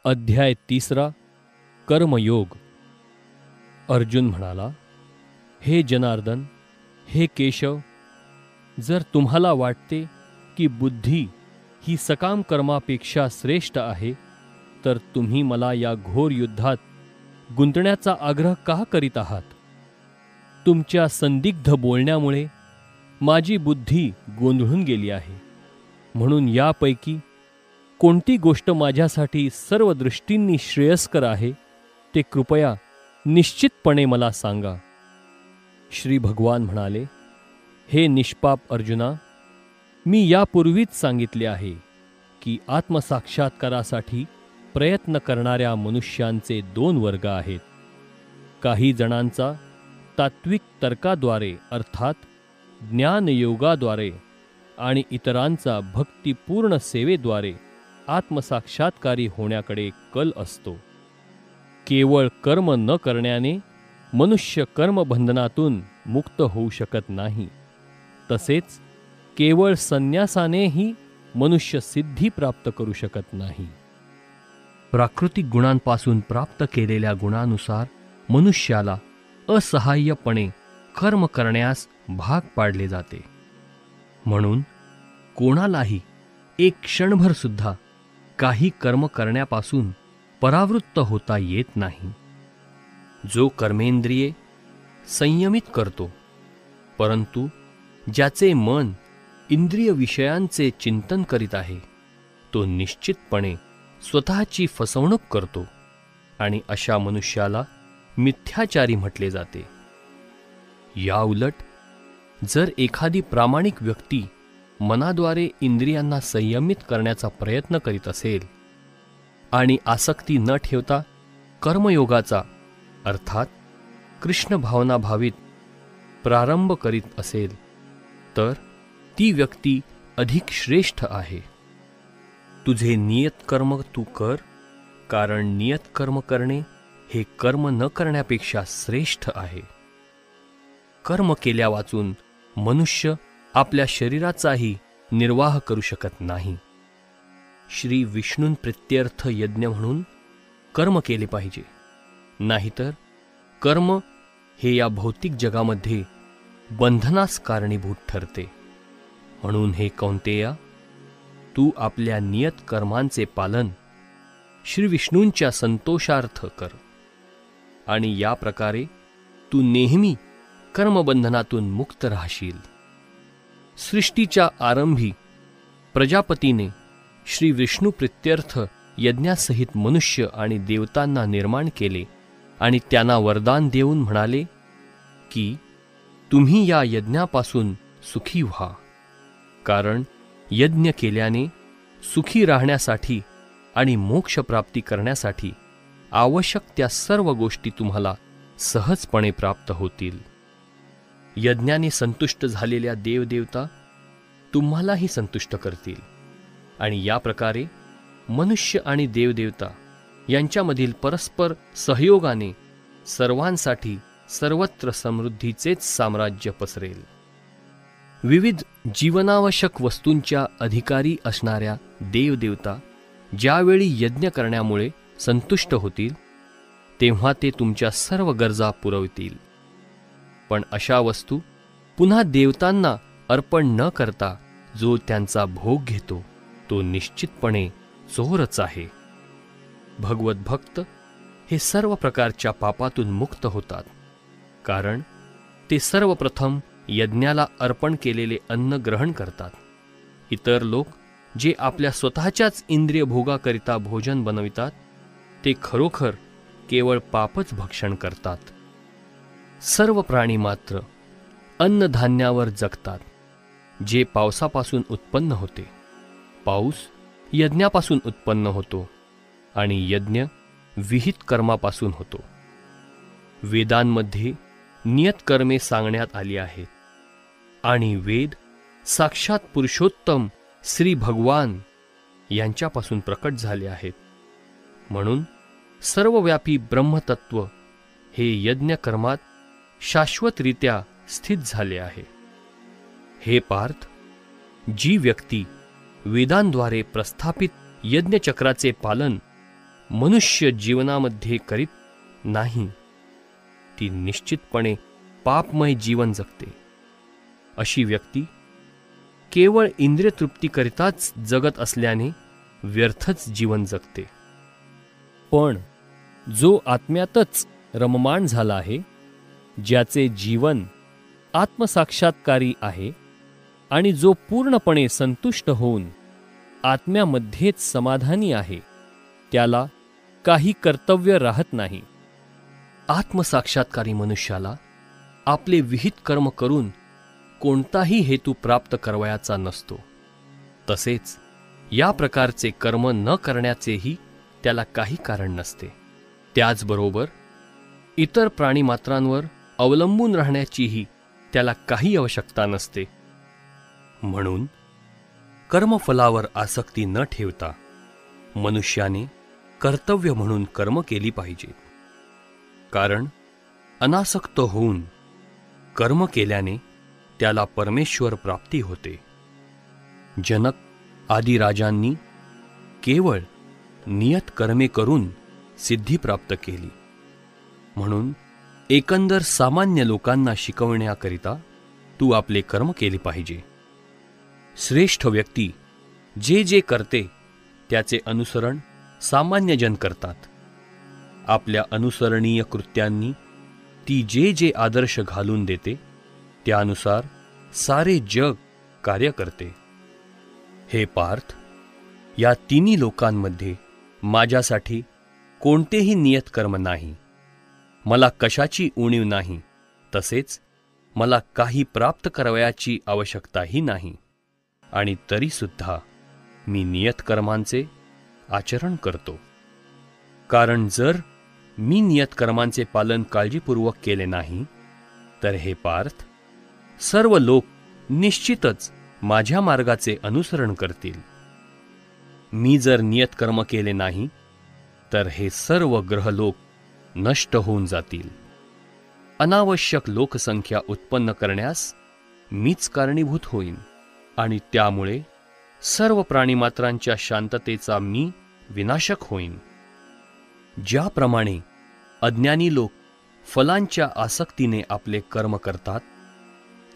अध्याय 3 कर्मयोग. अर्जुन म्हणाला, हे जनार्दन, हे केशव, जर तुम्हाला वाटते की बुद्धी ही सकाम कर्मापेक्षा श्रेष्ठ आहे, तर तुम्ही मला या घोर युद्धात गुंतण्याचा आग्रह का करीत आहात? तुमच्या संदिग्ध बोलण्यामुळे माझी बुद्धी गोंधळून गेली आहे. म्हणून यापैकी कोणती गोष्ट माझ्यासाठी सर्व दृष्टींनी श्रेयस्कर आहे ते कृपया निश्चितपणे मला सांगा. श्री भगवान म्हणाले, हे निष्पाप अर्जुना, मी यापूर्वीच सांगितले आहे की आत्मसाक्षात्कारासाठी प्रयत्न करणाऱ्या मनुष्यांचे 2 वर्ग आहेत. काही जणांचा तात्विक तर्काद्वारे अर्थात ज्ञानयोगाद्वारे आणि इतरांचा भक्तिपूर्ण सेवेद्वारे आत्मसाक्षात्कारी होण्याकडे कल असतो. केवळ कर्म न करण्याने मनुष्य कर्मबंधनातून मुक्त होऊ शकत नाही. तसेच केवळ संन्यासानेही मनुष्य सिद्धी प्राप्त करू शकत नाही. प्राकृतिक गुणांपासून प्राप्त केलेल्या गुणानुसार मनुष्याला असहाय्यपणे कर्म करण्यास भाग पाडले जाते. म्हणून कोणालाही एक क्षणभर सुद्धा काही कर्म करण्यापासून परावृत्त होता येत नाही. जो कर्मेंद्रिये संयमित करतो, परंतु ज्याचे मन इंद्रिय विषयांचे चिंतन करीत आहे, तो निश्चितपणे स्वतःची फसवणूक करतो आणि अशा मनुष्याला मिथ्याचारी म्हटले जाते. याउलट जर एखादी प्रामाणिक व्यक्ती मनाद्वारे इंद्रियांना संयमित करण्याचा प्रयत्न करीत असेल आणि आसक्ती न ठेवता कर्मयोगाचा अर्थात कृष्ण भावना भावित प्रारंभ करीत असेल, तर ती व्यक्ती अधिक श्रेष्ठ आहे. तुझे नियत कर्म तू कर, कारण नियत कर्म करणे हे कर्म न करण्यापेक्षा श्रेष्ठ आहे. कर्म केल्या वाचून मनुष्य आपल्या शरीराचाही निर्वाह करू शकत नाही. श्री विष्णूंप्रित्यर्थ यज्ञ म्हणून कर्म केले पाहिजे, नाहीतर कर्म हे या भौतिक जगामध्ये बंधनास कारणीभूत ठरते. म्हणून हे कौंतेया, तू आपल्या नियत कर्मांचे पालन श्री विष्णूंच्या संतोषार्थ कर आणि या प्रकारे तू नेहमी कर्मबंधनातून मुक्त राहशील. सृष्टीच्या आरंभी प्रजापतीने श्री विष्णू प्रित्यर्थ यज्ञासहित मनुष्य आणि देवतांना निर्माण केले आणि त्यांना वरदान देऊन म्हणाले की तुम्ही या यज्ञापासून सुखी व्हा, कारण यज्ञ केल्याने सुखी राहण्यासाठी आणि मोक्षप्राप्ती करण्यासाठी आवश्यक त्या सर्व गोष्टी तुम्हाला सहजपणे प्राप्त होतील. यज्ञाने संतुष्ट झालेल्या देवदेवता तुम्हालाही संतुष्ट करतील आणि या प्रकारे मनुष्य आणि देवदेवता यांच्यामधील परस्पर सहयोगाने सर्वांसाठी सर्वत्र समृद्धीचेच साम्राज्य पसरेल. विविध जीवनावश्यक वस्तूंच्या अधिकारी असणाऱ्या देवदेवता ज्यावेळी यज्ञ करण्यामुळे संतुष्ट होतील, तेव्हा ते तुमच्या सर्व गरजा पुरवतील. पण अशा वस्तू पुन्हा देवतांना अर्पण न करता जो त्यांचा भोग घेतो, तो निश्चितपणे चोरच आहे. भगवत भक्त हे सर्व प्रकारच्या पापातून मुक्त होतात, कारण ते सर्वप्रथम यज्ञाला अर्पण केलेले अन्न ग्रहण करतात. इतर लोक जे आपल्या स्वतःच्याच इंद्रिय भोगाकरिता भोजन बनवितात, ते खरोखर केवळ पापच भक्षण करतात. सर्व प्राणी मात्र अन्नधान्यावर जगतात, जे पावसापासून उत्पन्न होते. पाऊस यज्ञापासून उत्पन्न होतो आणि यज्ञ विहित कर्मापासून होतो. वेदांमध्ये नियत कर्मे सांगण्यात आली आहेत आणि वेद साक्षात पुरुषोत्तम श्री भगवान यांच्यापासून प्रकट झाले आहेत. म्हणून सर्वव्यापी ब्रह्मतत्व हे यज्ञ कर्मात शाश्वतरित्या स्थित झाले आहे. हे पार्थ, जी व्यक्ती वेदांद्वारे प्रस्थापित यज्ञचक्राचे पालन मनुष्य जीवनामध्ये करीत नाही, ती निश्चितपणे पापमय जीवन जगते. अशी व्यक्ती केवळ इंद्रियतृप्तीकरिताच जगत असल्याने व्यर्थच जीवन जगते. पण जो आत्म्यातच रममाण झाला आहे, ज्याचे जीवन आत्मसाक्षात्कारी आहे आणि जो पूर्णपणे संतुष्ट होऊन आत्म्यामध्येच समाधानी आहे, त्याला काही कर्तव्य राहत नाही. आत्मसाक्षात्कारी मनुष्याला आपले विहित कर्म करून कोणताही हेतू प्राप्त करवायचा नसतो. तसेच या प्रकारचे कर्म न करण्याचेही त्याला काही कारण नसते. त्याचबरोबर इतर प्राणीमात्रांवर अवलंबून राहण्याचीही त्याला काही आवश्यकता नसते. म्हणून कर्मफलावर आसक्ती न ठेवता मनुष्याने कर्तव्य म्हणून कर्म केली पाहिजे. कारण अनासक्त होऊन कर्म केल्याने त्याला परमेश्वर प्राप्ती होते. जनक आदी राजांनी केवळ नियत कर्मे करून सिद्धी प्राप्त केली. म्हणून एकंदर सामान्य लोकांना शिकवण्याकरिता तू आपले कर्म केले पाहिजे. श्रेष्ठ व्यक्ती जे जे करते त्याचे अनुसरण सामान्य जन करतात. आपल्या अनुसरणीय कृत्यांनी ती जे जे आदर्श घालून देते त्यानुसार सारे जग कार्य करते. हे पार्थ, या तिन्ही लोकांमध्ये माझ्यासाठी कोणतेही नियत कर्म नाही. मला कशाची उणीव नाही, तसेच मला काही प्राप्त करावयाची आवश्यकताही नाही. आणि तरीसुद्धा मी नियत कर्मांचे आचरण करतो. कारण जर मी नियत कर्मांचे पालन काळजीपूर्वक केले नाही तर हे पार्थ, सर्व लोक निश्चितच माझ्या मार्गाचे अनुसरण करतील. मी जर नियत कर्म केले नाही तर हे सर्व ग्रहलोक नष्ट होऊन जातील. अनावश्यक लोकसंख्या उत्पन्न करण्यास मीच कारणीभूत होईन आणि त्यामुळे सर्व प्राणीमात्रांच्या शांततेचा मी विनाशक होईन. ज्याप्रमाणे अज्ञानी लोक फलांच्या आसक्तीने आपले कर्म करतात,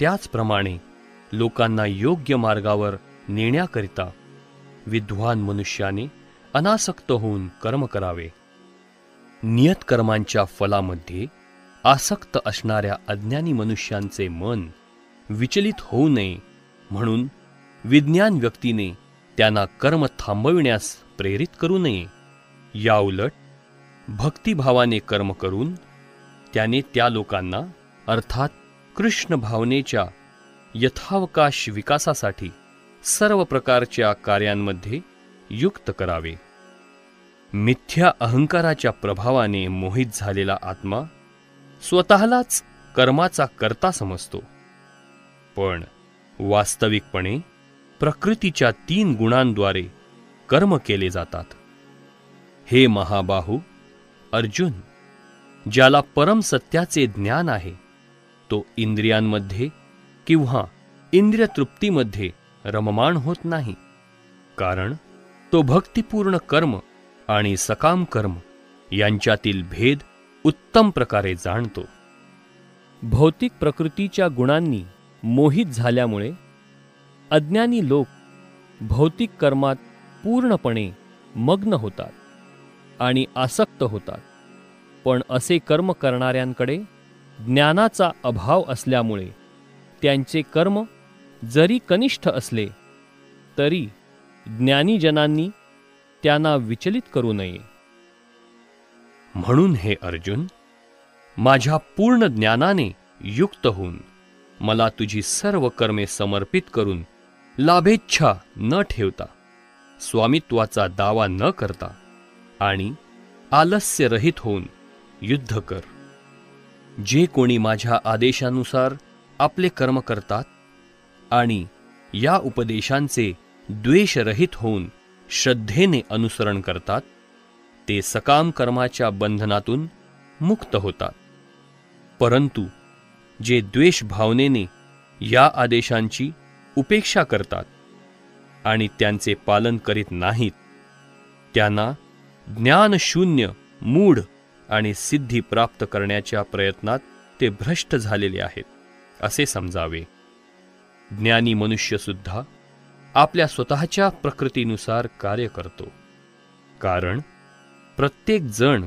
त्याचप्रमाणे लोकांना योग्य मार्गावर नेण्याकरिता विद्वान मनुष्याने अनासक्त होऊन कर्म करावे. नियत कर्मांच्या फलामध्ये आसक्त असणाऱ्या अज्ञानी मनुष्यांचे मन विचलित होऊ नये म्हणून विज्ञान व्यक्तीने त्यांना कर्म थांबविण्यास प्रेरित करू नये. याउलट भक्तिभावाने कर्म करून त्याने त्या लोकांना अर्थात कृष्ण भावनेच्या यथावकाश विकासासाठी सर्व प्रकारच्या कार्यांमध्ये युक्त करावे. मिथ्या अहंकाराच्या प्रभावाने मोहित झालेला आत्मा स्वतःलाच कर्माचा कर्ता समजतो. पण वास्तविकपणे प्रकृतीच्या 3 गुणांद्वारे कर्म केले जातात. हे महाबाहू अर्जुन, ज्याला परम सत्याचे ज्ञान आहे तो इंद्रियांमध्ये किंवा इंद्रियतृप्तीमध्ये रममाण होत नाही. कारण तो भक्तिपूर्ण कर्म आणि सकाम कर्म यांच्यातील भेद उत्तम प्रकारे जाणतो. भौतिक प्रकृतीच्या गुणांनी मोहित झाल्यामुळे अज्ञानी लोक भौतिक कर्मात पूर्णपणे मग्न होतात आणि आसक्त होतात. पण असे कर्म करणाऱ्यांकडे ज्ञानाचा अभाव असल्यामुळे त्यांचे कर्म जरी कनिष्ठ असले तरी ज्ञानीजनांनी त्यांना विचलित करू नये. म्हणून हे अर्जुन, माझ्या पूर्ण ज्ञानाने युक्त होऊन मला तुझी सर्व कर्मे समर्पित करून लाभेच्छा न ठेवता, स्वामित्वाचा दावा न करता आणि आलस्यरहित होऊन युद्ध कर. जे कोणी माझ्या आदेशानुसार आपले कर्म करतात आणि या उपदेशांचे द्वेषरहित होऊन श्रद्धेने अनुसरण करतात, ते सकाम कर्माच्या बंधनातून मुक्त होतात. परंतु जे द्वेष भावनेने या आदेशांची उपेक्षा करतात आणि त्यांचे पालन करीत नाहीत, त्यांना ज्ञानशून्य, मूढ आणि सिद्धी प्राप्त करण्याच्या प्रयत्नात ते भ्रष्ट झालेले आहेत असे समजावे. ज्ञानी मनुष्य सुद्धा आपल्या स्वतःच्या प्रकृतीनुसार कार्य करतो, कारण प्रत्येक जण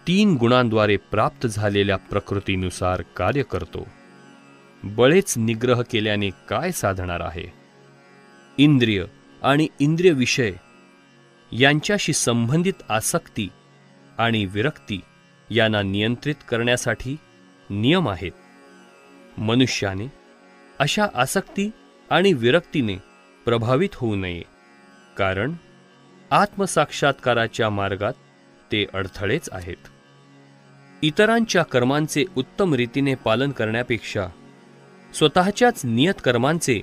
3 गुणांद्वारे प्राप्त झालेल्या प्रकृतीनुसार कार्य करतो. बळेच निग्रह केल्याने काय साधणार आहे? इंद्रिय आणि इंद्रिय विषय यांच्याशी संबंधित आसक्ती आणि विरक्ती यांना नियंत्रित करण्यासाठी नियम आहेत. मनुष्याने अशा आसक्ती आणि विरक्तीने प्रभावित होऊ नये, कारण आत्मसाक्षात्काराच्या मार्गात ते अडथळेच आहेत. इतरांच्या कर्मांचे उत्तम रीतीने पालन करण्यापेक्षा स्वतःच्याच नियत कर्मांचे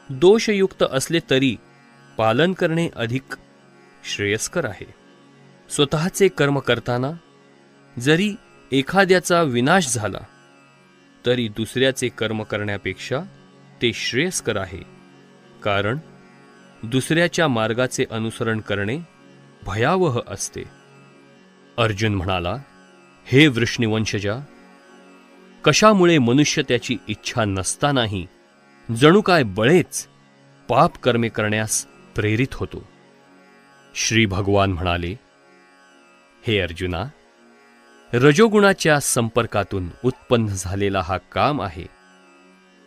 दोषयुक्त असले तरी पालन करणे अधिक श्रेयस्कर आहे. स्वतःचे कर्म करताना जरी एखाद्याचा विनाश झाला तरी दुसऱ्याचे कर्म करण्यापेक्षा ते श्रेयस्कर आहे, कारण दुसऱ्याच्या मार्गाचे अनुसरण करणे भयावह असते. अर्जुन म्हणाला, हे वृष्णिवंशजा, कशामुळे मनुष्य त्याची इच्छा नसतानाही जणू काय बळेच पाप कर्मे करण्यास प्रेरित होतो? श्री भगवान म्हणाले, हे अर्जुना, रजोगुणाच्या संपर्कातून उत्पन्न झालेला हा काम आहे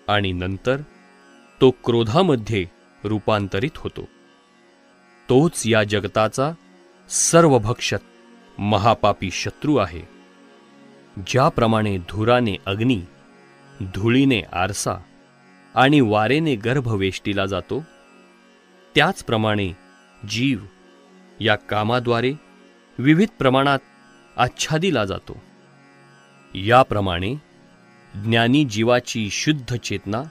आणि नंतर तो क्रोधामध्ये रूपांतरित होतो. तोच या जगताचा सर्वभक्षक महापापी शत्रू आहे. ज्याप्रमाणे धुराने अग्नी, धुळीने आरसा आणि वारेने गर्भ वेष्टीला जातो, त्याचप्रमाणे जीव या कामाद्वारे विविध प्रमाणात आच्छादिला जातो. याप्रमाणे ज्ञानी जीवाची शुद्ध चेतना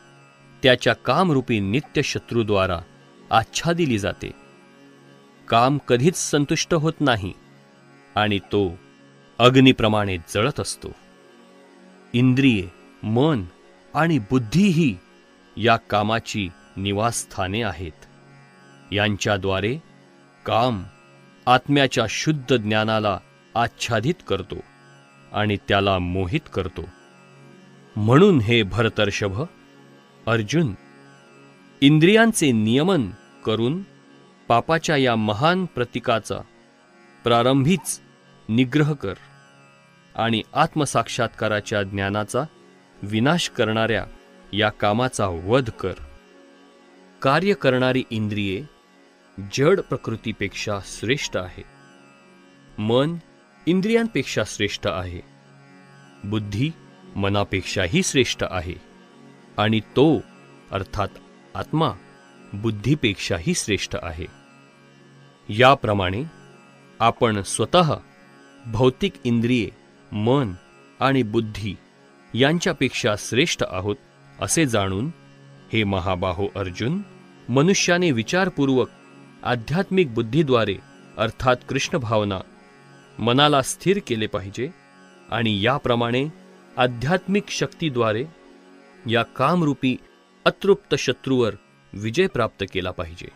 त्याच्या कामरूपी नित्य शत्रूद्वारा आच्छादिली जाते. काम कधीच संतुष्ट होत नाही आणि तो अग्नीप्रमाणे जळत असतो. इंद्रिये, मन आणि बुद्धीही या कामाची निवासस्थाने आहेत. यांच्याद्वारे काम आत्म्याच्या शुद्ध ज्ञानाला आच्छादित करतो आणि त्याला मोहित करतो. म्हणून हे भरतर्षभ, अर्जुन, इंद्रियांचे नियमन करून पापाच्या या महान प्रतीकाचा प्रारंभीच निग्रह कर आणि आत्मसाक्षात्काराच्या ज्ञानाचा विनाश करणाऱ्या या कामाचा वध कर. कार्य करणारी इंद्रिये जड प्रकृतीपेक्षा श्रेष्ठ आहे. मन इंद्रियांपेक्षा श्रेष्ठ आहे. बुद्धी मनापेक्षाही श्रेष्ठ आहे आणि तो अर्थात आत्मा बुद्धीपेक्षाही श्रेष्ठ आहे. याप्रमाणे आपण स्वतः भौतिक इंद्रिये, मन आणि बुद्धी यांच्यापेक्षा श्रेष्ठ आहोत असे जाणून, हे महाबाहो अर्जुन, मनुष्याने विचारपूर्वक आध्यात्मिक बुद्धीद्वारे अर्थात कृष्ण भावना मनाला स्थिर केले पाहिजे आणि याप्रमाणे आध्यात्मिक शक्तीद्वारे या कामरूपी अतृप्त शत्रूवर विजय प्राप्त केला पाहिजे.